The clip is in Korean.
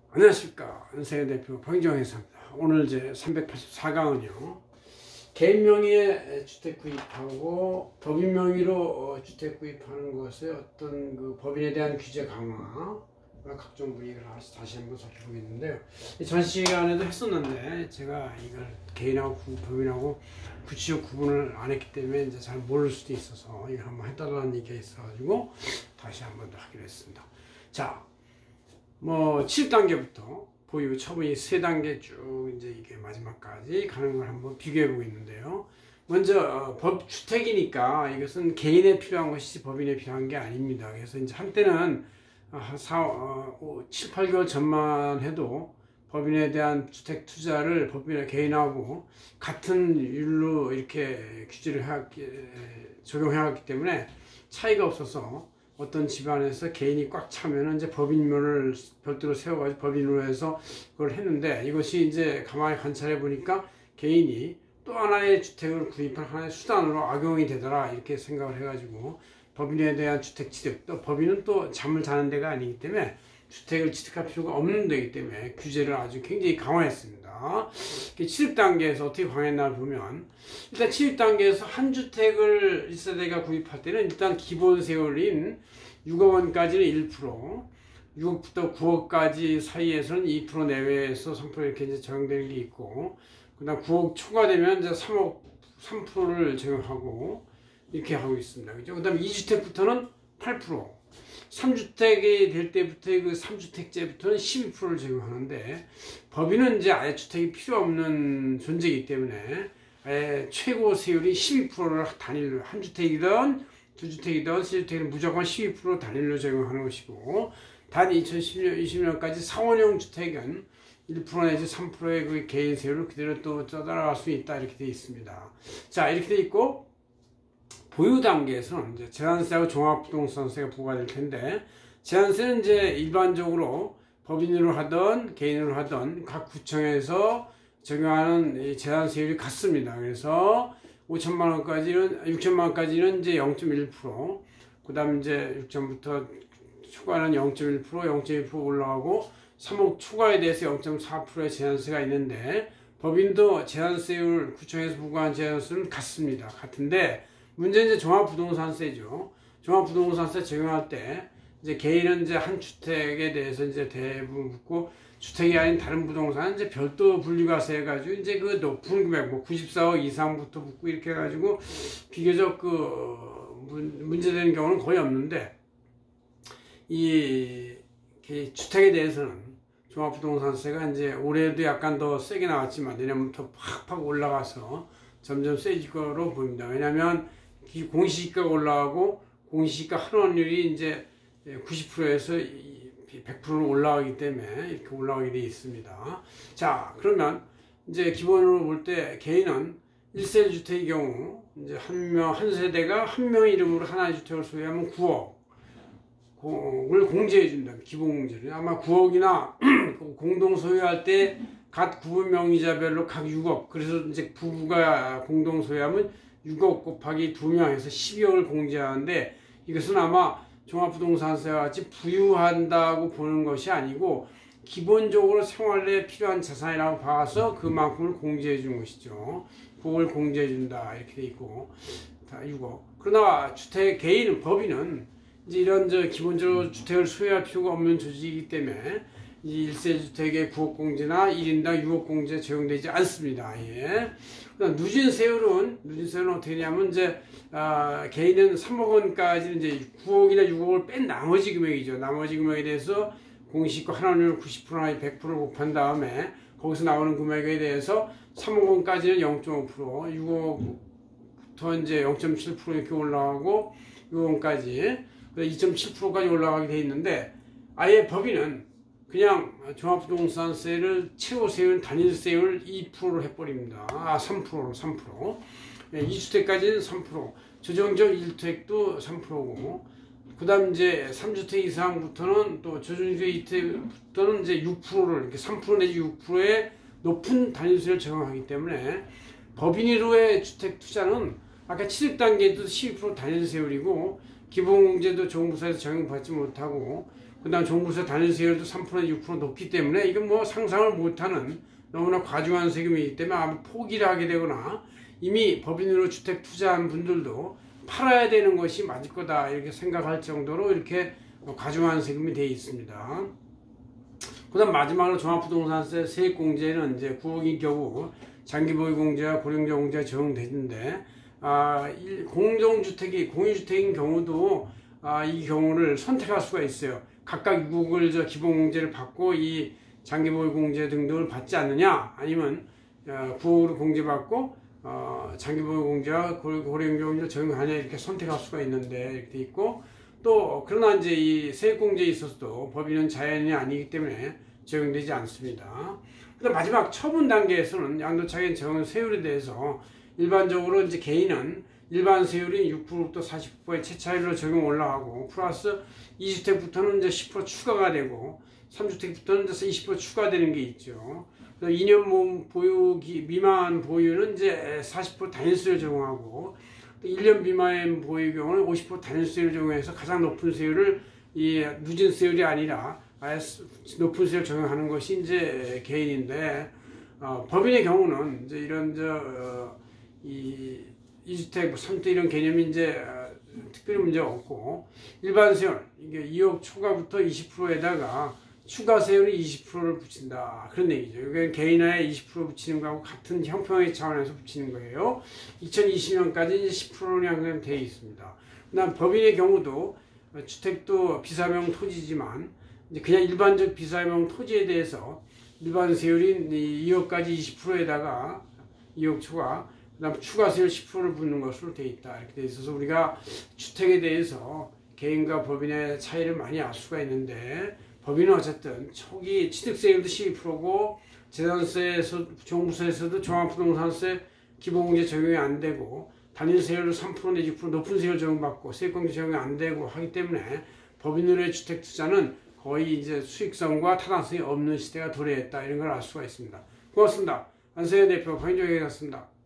안녕하십니까. 은세의 대표 박인정회사입니다. 오늘 제 384강은요. 개인 명의의 주택 구입하고 법인 명의로 주택 구입하는 것에 어떤 그 법인에 대한 규제 강화, 각종 분위기를 다시 한번 살펴보겠는데요. 전 시간에도 했었는데 제가 이걸 개인하고 법인하고 구체적 구분을 안 했기 때문에 이제 잘 모를 수도 있어서 이걸 한번 해달라는 얘기가 있어가지고 다시 한번 더 하기로 했습니다. 자, 7단계부터 보유, 처분이 3단계 쭉 이제 이게 마지막까지 가는 걸 한번 비교해 보겠는데요. 먼저 주택이니까 이것은 개인에 필요한 것이지 법인에 필요한 게 아닙니다. 그래서 이제 한때는 7, 8개월 전만 해도 법인에 대한 주택 투자를 법인의 개인하고 같은 율로 이렇게 규제를 적용해왔기 때문에 차이가 없어서 어떤 집안에서 개인이 꽉 차면은 이제 법인면을 별도로 세워가지고 법인으로 해서 그걸 했는데, 이것이 이제 가만히 관찰해 보니까 개인이 또 하나의 주택을 구입한 하나의 수단으로 악용이 되더라 이렇게 생각을 해가지고 법인에 대한 주택 취득, 또 법인은 또 잠을 자는 데가 아니기 때문에 주택을 취득할 필요가 없는 데이기 때문에 규제를 아주 굉장히 강화했습니다. 취득단계에서 어떻게 강화했나 보면, 일단 취득단계에서 한 주택을 1세대가 구입할 때는 일단 기본 세율인 6억 원까지는 1%, 6억부터 9억까지 사이에서는 2% 내외에서 3% 이렇게 이제 적용되는 게 있고, 그 다음 9억 초과되면 이제 3%를 적용하고 이렇게 하고 있습니다. 그죠? 그 다음 2주택부터는 8%, 3주택이 될 때부터 그 3주택제부터는 12%를 적용하는데, 법인은 이제 아예 주택이 필요 없는 존재이기 때문에 아예 최고 세율이 12%를 단일로, 한 주택이든 두 주택이든 세 주택이든 무조건 12% 단일로 적용하는 것이고, 단 2020년까지 상원형 주택은 1% 내지 3%의 그 개인 세율을 그대로 또 떠나갈 수 있다 이렇게 되어 있습니다. 자, 이렇게 되어 있고, 보유 단계에서는 이제 재산세하고 종합부동산세가 부과될 텐데, 재산세는 이제 일반적으로 법인으로 하던 개인으로 하던 각 구청에서 적용하는 이 재산세율이 같습니다. 그래서 5천만 원까지는 6천만 원까지는 이제 0.1%, 그다음 이제 6천부터 초과는 0.1%, 0.1% 올라가고 3억 초과에 대해서 0.4%의 재산세가 있는데, 법인도 재산세율 구청에서 부과한 재산세율은 같습니다. 같은데 문제는 이제 종합부동산세죠. 종합부동산세 적용할 때 이제 개인은 이제 한 주택에 대해서 이제 대부분 붙고, 주택이 아닌 다른 부동산은 이제 별도 분류가세 해가지고 이제 그 높은 금액 94억 이상부터 붙고 이렇게 해가지고 비교적 문제되는 경우는 거의 없는데, 이 주택에 대해서는 종합부동산세가 이제 올해도 약간 더 세게 나왔지만 내년부터 팍팍 올라가서 점점 세질 거로 보입니다. 왜냐하면 공시지가가 올라가고 공시지가 환원율이 이제 90%에서 100%로 올라가기 때문에 이렇게 올라가게 되어 있습니다. 자, 그러면 이제 기본으로 볼 때 개인은 1세 주택의 경우 이제 한 세대가 한 명 이름으로 하나의 주택을 소유하면 9억을 공제해 준다. 기본 공제를 아마 9억이나 공동 소유할 때 각 구분 명의자별로 각 6억, 그래서 이제 부부가 공동 소유하면 6억 곱하기 2명 해서 12억을 공제하는데, 이것은 아마 종합부동산세와 같이 부유한다고 보는 것이 아니고 기본적으로 생활에 필요한 자산이라고 봐서 그만큼을 공제해 준 것이죠. 9억을 공제해 준다 이렇게 돼 있고, 다 6억. 그러나 주택 개인은, 법인은 이제 이런 기본적으로 주택을 소유할 필요가 없는 조직이기 때문에 이 1세 주택의 9억 공제나 1인당 6억 공제 적용되지 않습니다. 예. 누진세율은 어떻게 되냐면 이제 개인은 3억 원까지는 이제 9억이나 6억을 뺀 나머지 금액이죠. 나머지 금액에 대해서 공시지가 환원율 90%나 100%를 곱한 다음에 거기서 나오는 금액에 대해서 3억 원까지는 0.5%, 6억부터 이제 0.7% 이렇게 올라가고 6억 원까지 2.7%까지 올라가게 돼 있는데, 아예 법인은 그냥 종합부동산세를 최고 세율 단일세율 2%로 해버립니다. 3%로 3%. 2주택까지는 3%, 조정적 1주택도 3%고, 그 다음 이제 3주택 이상부터는 또 조정적 2주택부터는 이제 6%를 이렇게 3% 내지 6%의 높은 단일세를 적용하기 때문에 법인으로의 주택 투자는 아까 취득단계도 12% 단일세율이고 기본공제도 종부세에서 적용받지 못하고, 그 그 다음 종부세 단일 세율도 3% 6% 높기 때문에 이건 뭐 상상을 못하는 너무나 과중한 세금이기 때문에 아마 포기를 하게 되거나 이미 법인으로 주택 투자한 분들도 팔아야 되는 것이 맞을 거다 이렇게 생각할 정도로 이렇게 과중한 세금이 되어 있습니다. 그 다음 마지막으로 종합부동산세 세액공제는 이제 9억인 경우 장기보유공제와 고령자공제가 적용되는데 공유주택인 경우도 이 경우를 선택할 수가 있어요. 각각 6억을 기본공제를 받고 이 장기보유공제 등등을 받지 않느냐, 아니면 9억으로 공제받고 장기보유공제와 고령자공제를 적용하냐 이렇게 선택할 수가 있는데 이렇게 돼 있고, 또 그러나 이제 이 세액공제에 있어서도 법인은 자연이 아니기 때문에 적용되지 않습니다. 그다음 마지막 처분 단계에서는 양도차익 적용 세율에 대해서 일반적으로 이제 개인은 일반 세율인 6%부터 40%의 채차율로 적용 올라가고 플러스 2주택부터는 이제 10% 추가가 되고 3주택부터는 이제 20% 추가되는 게 있죠. 2년 보유 미만 보유는 이제 40% 단일세율 적용하고, 또 1년 미만 보유 경우는 50% 단일세율 적용해서 가장 높은 세율을 이 누진세율이 아니라 아예 높은 세율 적용하는 것이 이제 개인인데, 법인의 경우는 이제 이런 이 2주택, 3주택 이런 개념이 이제 특별히 문제 없고, 일반 세율 이게 2억 초과부터 20%에다가 추가 세율이 20%를 붙인다 그런 얘기죠. 이게 개인화에 20% 붙이는 거하고 같은 형평의 차원에서 붙이는 거예요. 2020년까지 이제 10%로 되어 있습니다. 그다음 법인의 경우도 주택도 비사명 토지지만 이제 그냥 일반적 비사명 토지에 대해서 일반 세율인 2억까지 20%에다가 2억 초과, 그다음 추가 세율 10%를 붙는 것으로 되어 있다 이렇게 되어 있어서 우리가 주택에 대해서 개인과 법인의 차이를 많이 알 수가 있는데, 법인은 어쨌든 초기 취득세율도 12%고 재산세에서 종부세에서도 종합부동산세 기본공제 적용이 안 되고 단일세율로 3% 내지 6% 높은 세율 적용받고 세액공제 적용이 안 되고 하기 때문에 법인으로의 주택 투자는 거의 이제 수익성과 타당성이 없는 시대가 도래했다 이런 걸 알 수가 있습니다. 고맙습니다. 안세현 대표 박인종이었습니다.